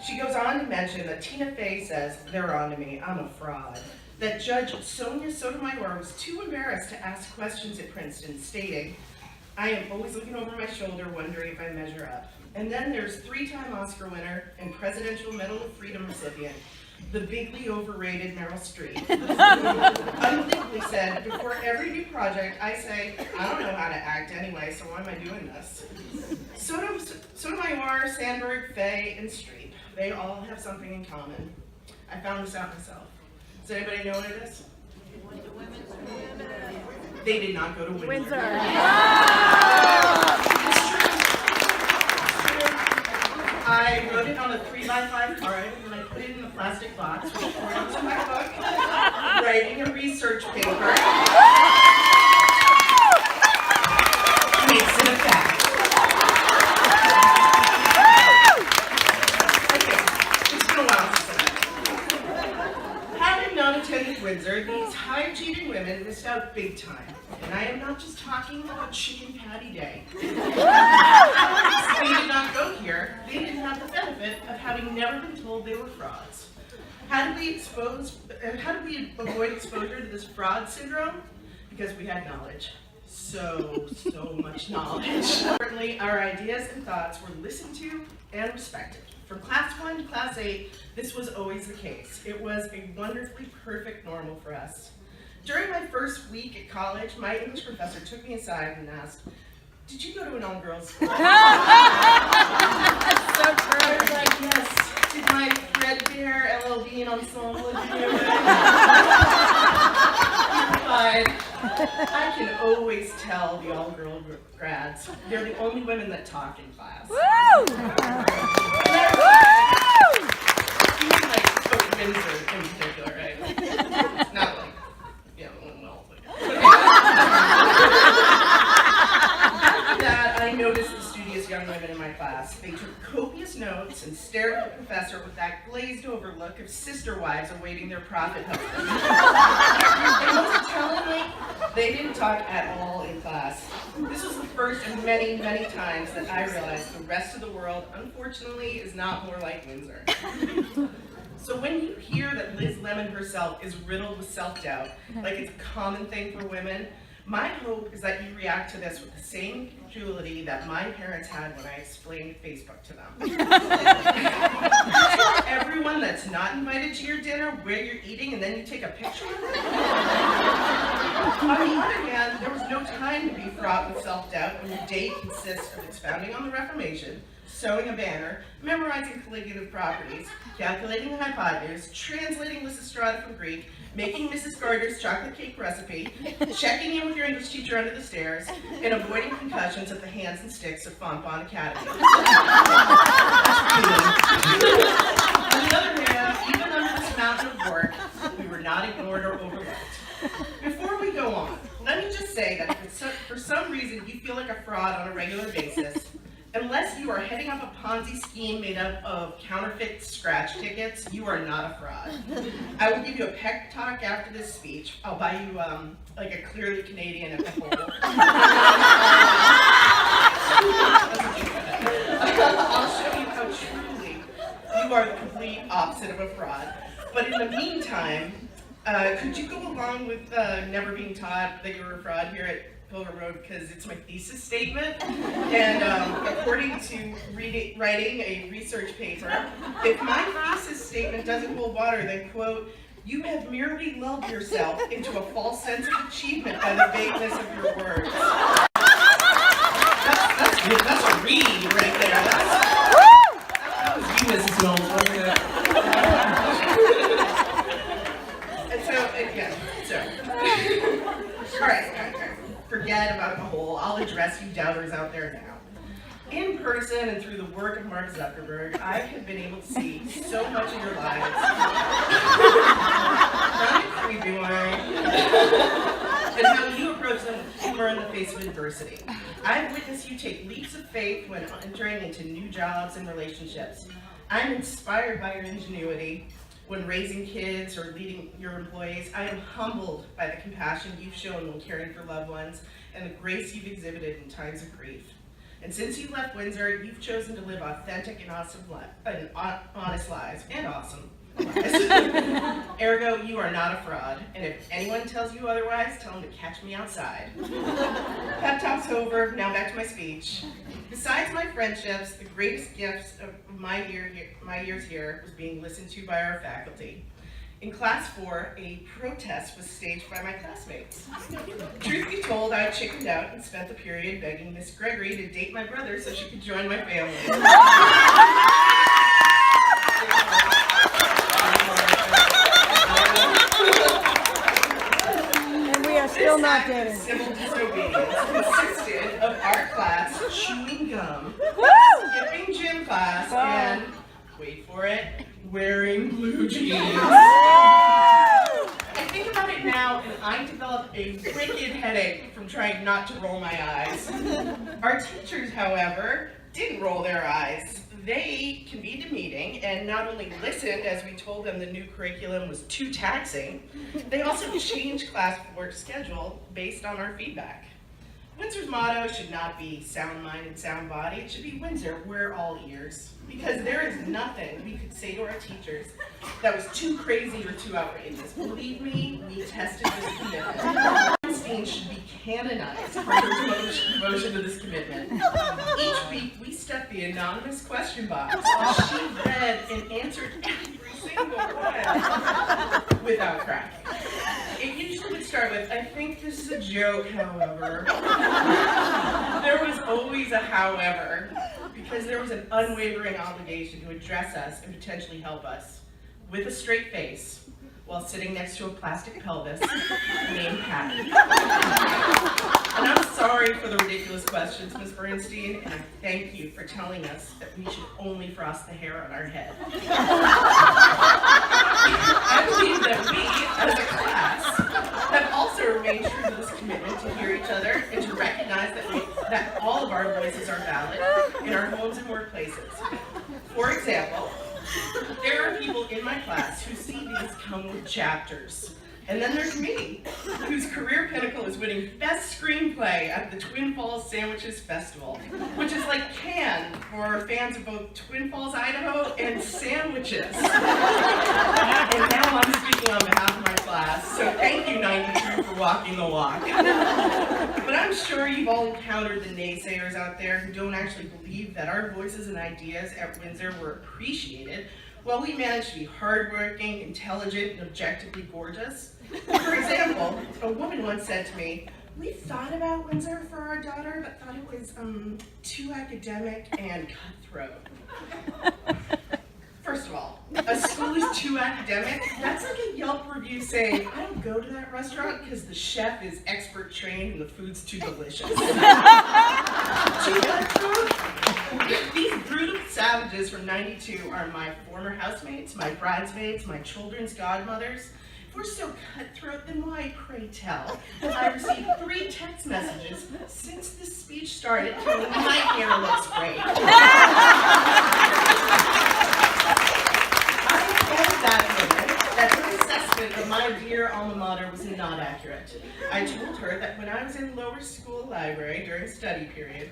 She goes on to mention that Tina Fey says, "They're on to me, I'm a fraud." That Judge Sonia Sotomayor was too embarrassed to ask questions at Princeton, stating, "I am always looking over my shoulder wondering if I measure up." And then there's three-time Oscar winner and Presidential Medal of Freedom recipient, the bigly overrated Meryl Streep, unthinkingly said, "Before every new project, I say, I don't know how to act anyway, so why am I doing this?" Sotomayor, Sandberg, Fey, and Streep, they all have something in common. I found this out myself. Does anybody know what it is? They did not go to Windsor. I wrote it on a 3x5 card and I put it in a plastic box, which according to my book, writing a research paper makes it a fact. Okay, it's been a while since I Having not attended Windsor, these high-achieving women missed out big time. And I am not just talking about Chicken Patty Day. They did not go here. They didn't have the benefit of having never been told they were frauds. How did we avoid exposure to this fraud syndrome? Because we had knowledge. So much knowledge. Certainly, our ideas and thoughts were listened to and respected. From class 1 to class 8, this was always the case. It was a wonderfully perfect normal for us. During my first week at college, my English professor took me aside and asked, "Did you go to an all-girls school?" So true. I was like, "Yes." Did my threadbare LLB and ensemble do it? He replied, "I can always tell the all-girl grads. They're the only women that talk in class." Woo! He was like, Windsor in particular, right? Not like, yeah, well, After that, I noticed the studious young women in my class. They took copious notes and stared at the professor with that glazed over look of sister wives awaiting their prophet husbands. And most tellingly, they didn't talk at all in class. This was the first of many, many times that I realized the rest of the world, unfortunately, is not more like Windsor. So when you hear that Liz Lemon herself is riddled with self-doubt, like it's a common thing for women, my hope is that you react to this with the same credulity that my parents had when I explained Facebook to them. Everyone that's not invited to your dinner, where you're eating, and then you take a picture of it? On the other hand, there was no time to be fraught with self-doubt when your day consists of expounding on the Reformation, sewing a banner, memorizing colligative properties, calculating the hypotenuse, translating Lysistrata from Greek, making Mrs. Gardner's chocolate cake recipe, checking in with your English teacher under the stairs, and avoiding concussions at the hands and sticks of Fonbonne Academy. On the other hand, even under this mountain of work, we were not ignored or overlooked. Before we go on, let me just say that if for some reason you feel like a fraud on a regular basis, unless you are heading up a Ponzi scheme made up of counterfeit scratch tickets, you are not a fraud. I will give you a pep talk after this speech. I'll buy you like a Clearly Canadian at the hole. I'll show you how truly you are the complete opposite of a fraud. But in the meantime, could you go along with never being taught that you were a fraud here at Pilgrim Road, because it's my thesis statement, and according to writing a research paper, if my thesis statement doesn't hold water, then quote, "You have merely lulled yourself into a false sense of achievement by the vagueness of your words." That's good. That's a read right there. That was you, Mrs. Knowles, wasn't it? And so, again, all right. Forget about the whole. I'll address you doubters out there now. In person and through the work of Mark Zuckerberg, I have been able to see so much of your lives. Not creepy one. And how you approach them with humor in the face of adversity. I've witnessed you take leaps of faith when entering into new jobs and relationships. I'm inspired by your ingenuity when raising kids or leading your employees. I am humbled by the compassion you've shown when caring for loved ones and the grace you've exhibited in times of grief. And since you left Windsor, you've chosen to live authentic and honest lives, and awesome lives. Ergo, you are not a fraud, and if anyone tells you otherwise, tell them to catch me outside. Pep talk's over, now back to my speech. Besides my friendships, the greatest gifts of my years here was being listened to by our faculty. In class 4, a protest was staged by my classmates. Truth be told, I chickened out and spent the period begging Miss Gregory to date my brother so she could join my family. And we are still not dating. Civil disobedience consisted of our class chewing gum, skipping gym class, and, wait for it, wearing blue jeans. I think about it now, and I develop a wicked headache from trying not to roll my eyes. Our teachers, however, didn't roll their eyes. They convened a meeting and not only listened as we told them the new curriculum was too taxing, they also changed class work schedule based on our feedback. Windsor's motto should not be sound mind and sound body, it should be Windsor, we're all ears. Because there is nothing we could say to our teachers that was too crazy or too outrageous. Believe me, we tested this commitment. Einstein should be canonized for her devotion to this commitment. Each week, we stuck the anonymous question box. She read and answered every single one without cracking. It usually would start with, I think this is a joke, however. There was always a however, because there was an unwavering obligation to address us and potentially help us with a straight face while sitting next to a plastic pelvis named Patty. And I'm sorry for the ridiculous questions, Ms. Bernstein, and I thank you for telling us that we should only frost the hair on our head. I believe that we, as a class, have also remained true to this commitment to hear each other and to recognize that all of our voices are valid in our homes and workplaces. For example, there are people in my class whose CVs come with chapters. And then there's me, whose career pinnacle is winning Best Screenplay at the Twin Falls Sandwiches Festival, which is like Cannes for fans of both Twin Falls, Idaho, and sandwiches. And now I'm speaking on behalf of my class, so thank you, 92, for walking the walk. But I'm sure you've all encountered the naysayers out there who don't actually believe that our voices and ideas at Windsor were appreciated, while we managed to be hardworking, intelligent, and objectively gorgeous. For example, a woman once said to me, "We thought about Windsor for our daughter, but thought it was too academic and cutthroat." First of all, a school is too academic? That's like a Yelp review saying, "I don't go to that restaurant because the chef is expert trained and the food's too delicious." Too cutthroat? These brutal savages from 92 are my former housemates, my bridesmaids, my children's godmothers. If we're so cutthroat, then why, pray tell, have I received 3 text messages since this speech started telling me my hair looks great? I told that woman that her assessment of my dear alma mater was not accurate. I told her that when I was in lower school library during study period,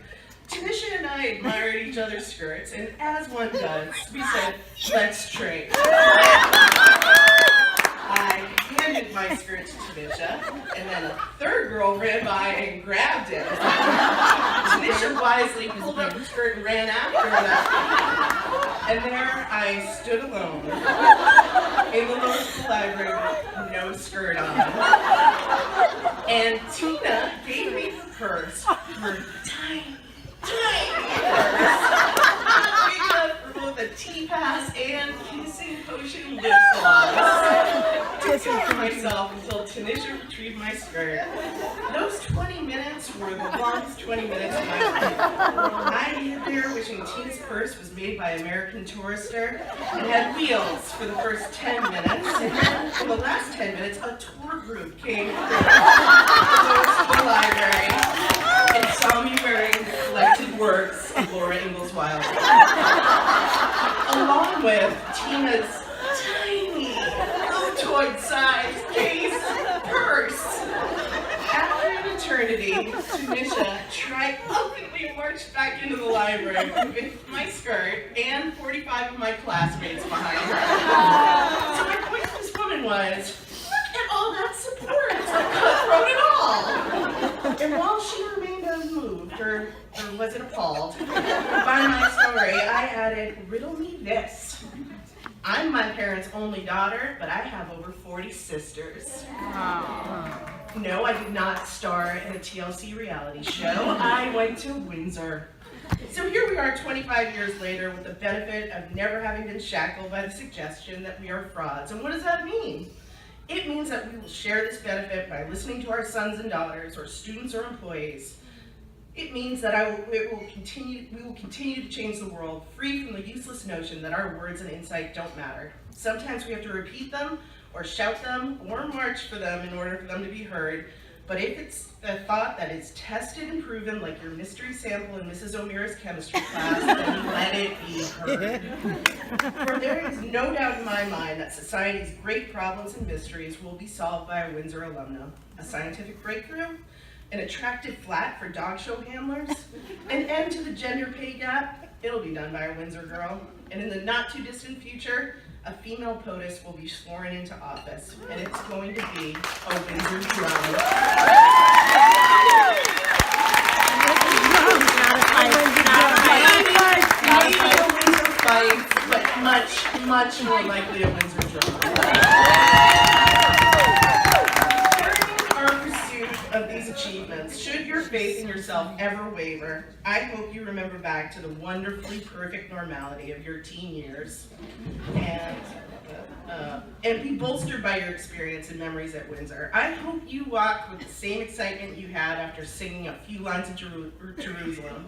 Tanisha and I admired each other's skirts, and as one does, we said, "Let's trade." I handed my skirt to Tanisha, and then a third girl ran by and grabbed it. Tanisha wisely pulled up her skirt and ran after her. And there I stood alone in the lower school library with no skirt on. And Tina gave me her purse, her tiny purse, for both a tea pass and kissing potion lip gloss. Took care of myself until Tanisha retrieved my skirt. Those 20 minutes were the longest 20 minutes of my life. I hid there wishing Tina's purse was made by American Tourister and had wheels for the first 10 minutes. And then for the last 10 minutes, a tour group came through the school library and saw me wearing the collected works of Laura Ingalls Wilder, along with Tina's tiny, Altoid-sized case purse. After an eternity, eternity, Tanisha triumphantly marched back into the library with my skirt and 45 of my classmates behind her. So my point to this woman was, look at all that support. It's cutthroat and all. And while she remained unmoved, or was it appalled, by my story, I added, riddle me this. I'm my parents' only daughter, but I have over 40 sisters. No, I did not star in a TLC reality show. I went to Windsor. So here we are 25 years later with the benefit of never having been shackled by the suggestion that we are frauds. And what does that mean? It means that we will share this benefit by listening to our sons and daughters, or students or employees. It means that we will continue to change the world, free from the useless notion that our words and insight don't matter. Sometimes we have to repeat them, or shout them, or march for them in order for them to be heard. But if it's a thought that is tested and proven, like your mystery sample in Mrs. O'Meara's chemistry class, then let it be heard. For there is no doubt in my mind that society's great problems and mysteries will be solved by a Windsor alumna. A scientific breakthrough, an attractive flat for dog show handlers, an end to the gender pay gap, it'll be done by a Windsor girl. And in the not too distant future, a female POTUS will be sworn into office, and it's going to be a Windsor drum. Maybe a Windsor fight, but much more likely a Windsor drum. Of these achievements, should your faith in yourself ever waver, I hope you remember back to the wonderfully perfect normality of your teen years, and be bolstered by your experience and memories at Windsor. I hope you walk with the same excitement you had after singing a few lines of Jerusalem.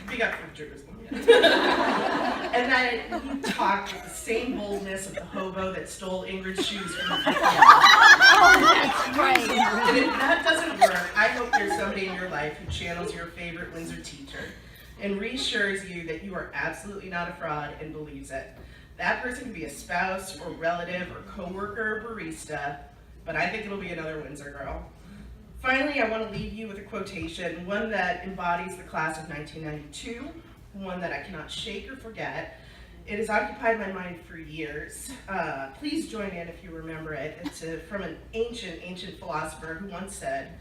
Big up for Jerusalem. And that you talk with the same boldness of the hobo that stole Ingrid's shoes from the That's right. And if that doesn't work, I hope there's somebody in your life who channels your favorite Windsor teacher and reassures you that you are absolutely not a fraud and believes it. That person can be a spouse or relative or coworker or barista, but I think it'll be another Windsor girl. Finally, I want to leave you with a quotation, one that embodies the class of 1992, one that I cannot shake or forget. It has occupied my mind for years. Please join in if you remember it. It's from an ancient philosopher who once said,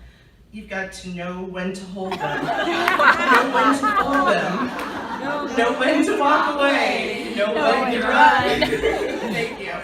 you've got to know when to hold them, know when to hold them, know when to walk away, know when to run. Thank you.